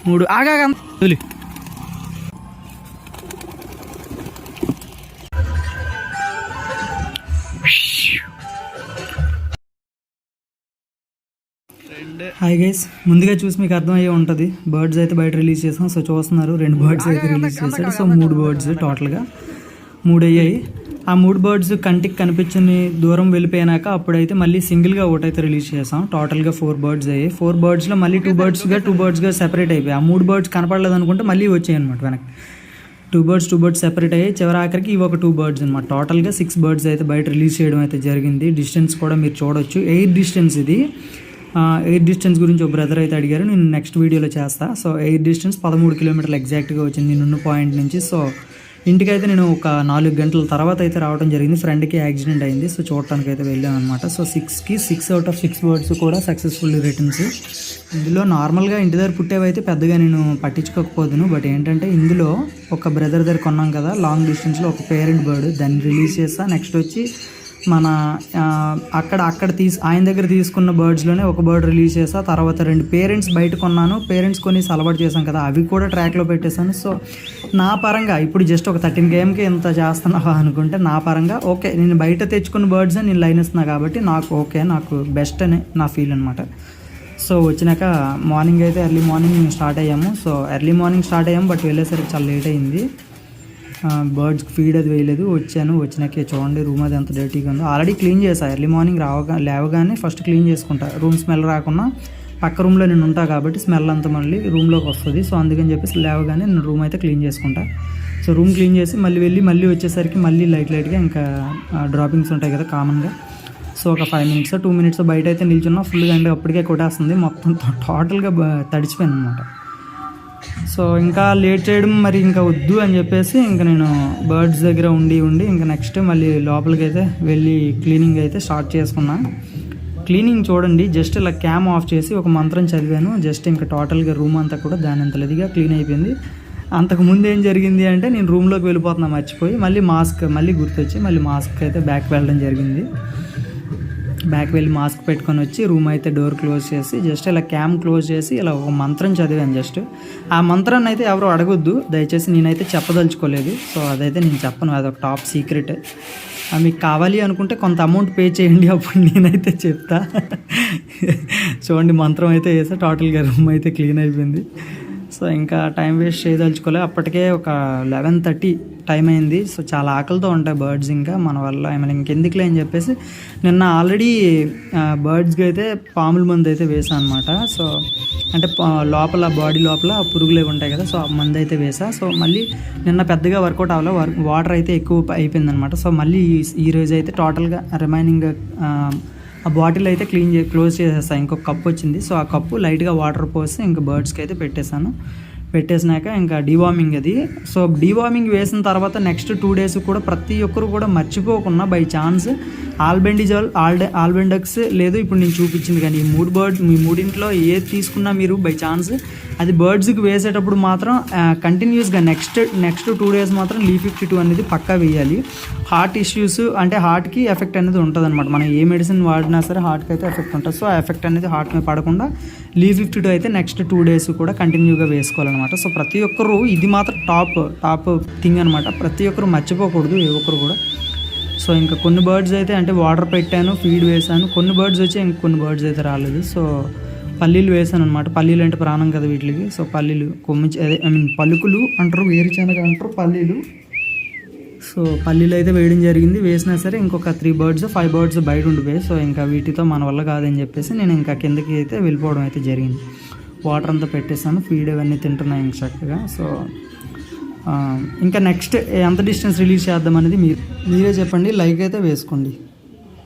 3 ఆగా వదిలి. Hi guys, ముందుగా చూసి మీకు అర్థమయ్యే ఉంటుంది. బర్డ్స్ అయితే బయట రిలీజ్ చేసాం. సో చూస్తున్నారు 2 బర్డ్స్ అయితే రిలీజ్ చేశాడు. సో 3 బర్డ్స్ టోటల్గా 3 అయ్యాయి. ఆ 3 బర్డ్స్ కంటికి కనిపించని దూరం వెళ్ళిపోయినాక అప్పుడైతే మళ్ళీ సింగిల్గా ఒకటైతే రిలీజ్ చేసాం. టోటల్గా 4 బర్డ్స్ అయ్యాయి. 4 బర్డ్స్లో మళ్ళీ 2 బర్డ్స్గా సెపరేట్ అయిపోయాయి. ఆ 3 బర్డ్స్ కనపడలేదు అనుకుంటే మళ్ళీ వచ్చాయి అనమాట వెనక్కి. 2 బర్డ్స్ సెపరేట్ అయ్యాయి. చివరి ఆఖరికి ఇవి ఒక 2 బర్డ్స్ అనమాట. టోటల్గా 6 బర్డ్స్ అయితే బయట రిలీజ్ చేయడం అయితే జరిగింది. డిస్టెన్స్ కూడా మీరు చూడొచ్చు, ఎయిర్ డిస్టెన్స్ ఇది. ఎయిర్ డిస్టెన్స్ గురించి ఒక బ్రదర్ అయితే అడిగారు, నేను నెక్స్ట్ వీడియోలో చేస్తా. సో ఎయిర్ డిస్టెన్స్ 13 కిలోమీటర్లు ఎగ్జాక్ట్గా వచ్చింది నేనున్న పాయింట్ నుంచి. సో ఇంటికైతే నేను ఒక 4 గంటల తర్వాత అయితే రావడం జరిగింది. ఫ్రెండ్కి యాక్సిడెంట్ అయింది, సో చూడటానికి అయితే వెళ్ళాను అనమాట. సో 6 అవుట్ ఆఫ్ 6 బర్డ్స్ కూడా సక్సెస్ఫుల్లీ రిటర్న్స్. ఇందులో నార్మల్గా ఇంటి దగ్గర పుట్టేవైతే పెద్దగా నేను పట్టించుకోకపోదును. బట్ ఏంటంటే ఇందులో ఒక బ్రదర్ దగ్గర కొన్నాం కదా లాంగ్ డిస్టెన్స్లో, ఒక పేరెంట్ బర్డ్, దాన్ని రిలీజ్ చేస్తా. నెక్స్ట్ వచ్చి మన అక్కడ ఆయన దగ్గర తీసుకున్న బర్డ్స్లోనే ఒక బర్డ్ రిలీజ్ చేసా. తర్వాత 2 పేరెంట్స్ బయట కొన్నాను. పేరెంట్స్ కొని అలవాటు చేశాం కదా, అవి కూడా ట్రాక్లో పెట్టేశాను. సో నా పరంగా ఇప్పుడు జస్ట్ ఒక 13 గేమ్కి ఎంత చేస్తున్నావా అనుకుంటే, నా పరంగా ఓకే, నేను బయట తెచ్చుకున్న బర్డ్స్ నేను లైన్ ఇస్తున్నా కాబట్టి నాకు ఓకే, నాకు బెస్ట్ అని నా ఫీల్ అనమాట. సో వచ్చినాక మార్నింగ్ అయితే ఎర్లీ మార్నింగ్ మేము స్టార్ట్ అయ్యాము. సో ఎర్లీ మార్నింగ్ స్టార్ట్ అయ్యాము, బట్ వెళ్ళేసరికి చాలా లేట్ అయింది. బర్డ్స్కి ఫీడ్ అది వేయలేదు. వచ్చినాకే చూడండి రూమ్ అది ఎంత డర్టీగా ఉందో. ఆల్రెడీ క్లీన్ చేసా. ఎర్లీ మార్నింగ్ లేవగానే ఫస్ట్ క్లీన్ చేసుకుంటా, రూమ్ స్మెల్ రాకుండా. పక్క రూమ్లో నేను ఉంటా కాబట్టి స్మెల్ అంతా మళ్ళీ రూమ్లోకి వస్తుంది. సో అందుకని చెప్పేసి లేవగానే నేను రూమ్ అయితే క్లీన్ చేసుకుంటా. సో రూమ్ క్లీన్ చేసి మళ్ళీ వచ్చేసరికి మళ్ళీ లైట్గా ఇంకా డ్రాపింగ్స్ ఉంటాయి కదా కామన్గా. సో ఒక 5 మినిట్స్ 2 మినిట్స్ బయట అయితే నిల్చున్నా. ఫుల్గా అండి అప్పటికే కొట్టేస్తుంది, మొత్తం టోటల్గా తడిచిపోయింది అనమాట. సో ఇంకా లేట్ చేయడం మరి ఇంకా వద్దు అని చెప్పేసి ఇంకా నేను బర్డ్స్ దగ్గర ఉండి ఇంకా నెక్స్ట్ మళ్ళీ లోపలికి అయితే వెళ్ళి క్లీనింగ్ అయితే స్టార్ట్ చేసుకున్నా. క్లీనింగ్ చూడండి, జస్ట్ ఇలా క్యామ్ ఆఫ్ చేసి ఒక మంత్రం చదివాను. జస్ట్ ఇంకా టోటల్గా రూమ్ అంతా కూడా దాని అంతలదిగా క్లీన్ అయిపోయింది. అంతకుముందు ఏం జరిగింది అంటే, నేను రూమ్లోకి వెళ్ళిపోతున్నా మర్చిపోయి, మళ్ళీ గుర్తొచ్చి మళ్ళీ మాస్క్ అయితే బ్యాక్ వెళ్ళడం జరిగింది. బ్యాక్ వెళ్ళి మాస్క్ పెట్టుకొని వచ్చి రూమ్ అయితే డోర్ క్లోజ్ చేసి జస్ట్ ఇలా క్యామ్ క్లోజ్ చేసి ఇలా ఒక మంత్రం చదివాను. జస్ట్ ఆ మంత్రాన్ని అయితే ఎవరు అడగొద్దు దయచేసి, నేనైతే చెప్పదలుచుకోలేదు. సో అదైతే నేను చెప్పను, అదొక టాప్ సీక్రెట్. మీకు కావాలి అనుకుంటే కొంత అమౌంట్ పే చేయండి, అప్పుడు నేనైతే చెప్తా. చూడండి మంత్రం అయితే వేసా, టోటల్గా రూమ్ అయితే క్లీన్ అయిపోయింది. సో ఇంకా టైం వేస్ట్ చేయదలుచుకోలేదు. అప్పటికే ఒక 11:30 టైం అయింది. సో చాలా ఆకలితో ఉంటాయి బర్డ్స్, ఇంకా మన వల్ల ఏమైనా ఇంకెందుకులే అని చెప్పేసి నిన్న ఆల్రెడీ బర్డ్స్కి అయితే పాముల మందు అయితే వేసాను అనమాట. సో అంటే బాడీ లోపల పురుగులు అవి ఉంటాయి కదా, సో ఆ మందు అయితే వేసా. సో మళ్ళీ నిన్న పెద్దగా వర్కౌట్ అవ్వలే, వాటర్ అయితే ఎక్కువ అయిపోయింది అనమాట. సో మళ్ళీ ఈరోజు అయితే టోటల్గా రిమైనింగ్ ఆ బాటిల్ అయితే క్లోజ్ చేసేస్తాను. ఇంకొక కప్ వచ్చింది. సో ఆ కప్పు లైట్గా వాటర్ పోసి ఇంకా బర్డ్స్కి అయితే పెట్టేసినాక ఇంకా డీవార్మింగ్ అది. సో డీవార్మింగ్ వేసిన తర్వాత నెక్స్ట్ 2 డేస్ కూడా ప్రతి ఒక్కరు కూడా మర్చిపోకుండా బై ఛాన్స్ ఆల్బెండక్స్ లేదు ఇప్పుడు నేను చూపించింది కానీ మీ మూడింట్లో ఏది తీసుకున్నా మీరు బై ఛాన్స్ అది బర్డ్స్కి వేసేటప్పుడు మాత్రం కంటిన్యూస్గా నెక్స్ట్ 2 డేస్ మాత్రం Li52 అనేది పక్కా వేయాలి. హార్ట్ ఇష్యూస్ అంటే హార్ట్కి ఎఫెక్ట్ అనేది ఉంటుంది అనమాట. మనం ఏ మెడిసిన్ వాడినా సరే హార్ట్కి అయితే ఎఫెక్ట్ ఉంటుంది. సో ఆ ఎఫెక్ట్ అనేది హార్ట్ మీద పడకుండా Li52 అయితే నెక్స్ట్ 2 డేస్ కూడా కంటిన్యూగా వేసుకోవాలన్నమాట. సో ప్రతి ఒక్కరు ఇది మాత్రం టాప్ థింగ్ అనమాట. ప్రతి ఒక్కరు మర్చిపోకూడదు ఏ ఒక్కరు కూడా. సో ఇంకా కొన్ని బర్డ్స్ అయితే అంటే వాటర్ పెట్టాను, ఫీడ్ వేసాను. కొన్ని బర్డ్స్ వచ్చి ఇంకొన్ని బర్డ్స్ అయితే రాలేదు. సో పల్లీలు వేసాను అనమాట. పల్లీలు అంటే ప్రాణం కదా వీటికి. సో పల్లీలు పలుకులు అంటారు, వేరుశనగ అంటారు, పల్లీలు. సో పల్లీలు అయితే వేయడం జరిగింది. వేసినా సరే ఇంకొక 5 బర్డ్స్ బయట ఉండిపోయాయి. సో ఇంకా వీటితో మన వల్ల కాదని చెప్పేసి నేను ఇంకా కిందకి అయితే వెళ్ళిపోవడం అయితే జరిగింది. వాటర్ అంతా పెట్టేసాను, ఫీడ్ అవన్నీ తింటున్నాయి ఇంక చక్కగా. సో ఇంకా నెక్స్ట్ ఎంత డిస్టెన్స్ రిలీజ్ చేద్దాం అనేది మీరే చెప్పండి. లైక్ అయితే వేసుకోండి.